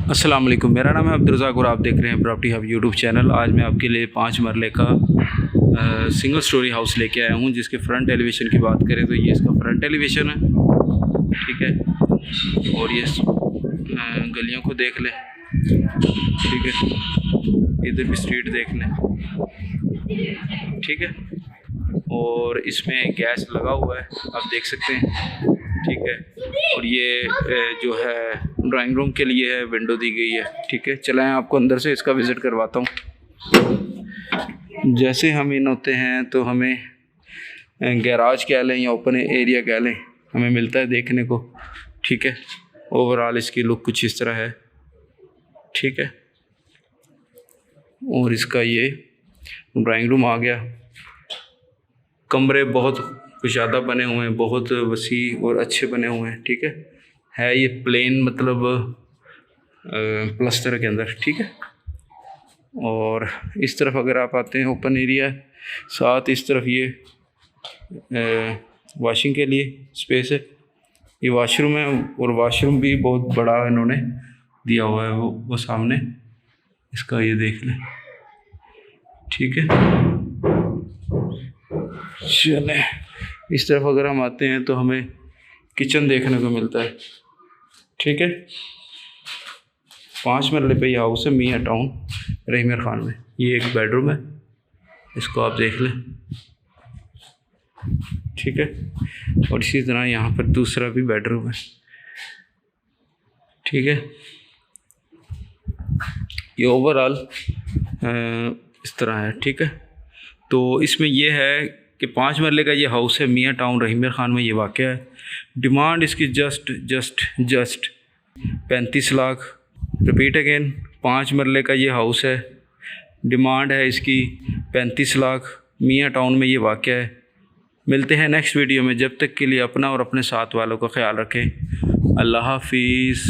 अस्सलाम वालेकुम, मेरा नाम है अब्दुल रज़ाक और आप देख रहे हैं प्रॉपर्टी हब यूट्यूब चैनल। आज मैं आपके लिए 5 मरले का सिंगल स्टोरी हाउस लेके आया हूँ, जिसके फ्रंट एलिवेशन की बात करें तो ये इसका फ्रंट एलिवेशन है, ठीक है। और ये गलियों को देख लें, ठीक है, इधर भी स्ट्रीट देख लें, ठीक है। और इसमें गैस लगा हुआ है, आप देख सकते हैं, ठीक है। और ये जो है ड्राइंग रूम के लिए है, विंडो दी गई है, ठीक है। चलें आपको अंदर से इसका विज़िट करवाता हूँ। जैसे हम इन होते हैं तो हमें गैराज कह लें या ओपन एरिया कह लें, हमें मिलता है देखने को, ठीक है। ओवरऑल इसकी लुक कुछ इस तरह है, ठीक है। और इसका ये ड्राइंग रूम आ गया। कमरे बहुत कुछ ज़्यादा बने हुए हैं, बहुत वसी और अच्छे बने हुए हैं, ठीक है ये प्लेन मतलब प्लस्तर के अंदर, ठीक है। और इस तरफ अगर आप आते हैं ओपन एरिया, साथ इस तरफ ये वॉशिंग के लिए स्पेस है, ये वॉशरूम है। और वॉशरूम भी बहुत बड़ा इन्होंने दिया हुआ है, वो सामने इसका ये देख लें, ठीक है। चलें इस तरफ अगर हम आते हैं तो हमें किचन देखने को मिलता है, ठीक है। 5 मरले पे ये हाउस है, मियाँ टाउन रहीमिया खान में। ये एक बेडरूम है, इसको आप देख लें, ठीक है। और इसी तरह यहाँ पर दूसरा भी बेडरूम है, ठीक है। ये ओवरऑल इस तरह है, ठीक है। तो इसमें ये है कि 5 मरले का ये हाउस है, मियाँ टाउन रहीमिया खान में ये वाक़या है। डिमांड इसकी जस्ट 35 लाख। रिपीट अगेन, 5 मरले का ये हाउस है, डिमांड है इसकी 35 लाख। मियाँ टाउन में ये वाक़या है। मिलते हैं नेक्स्ट वीडियो में, जब तक के लिए अपना और अपने साथ वालों का ख्याल रखें। अल्लाह हाफिज़।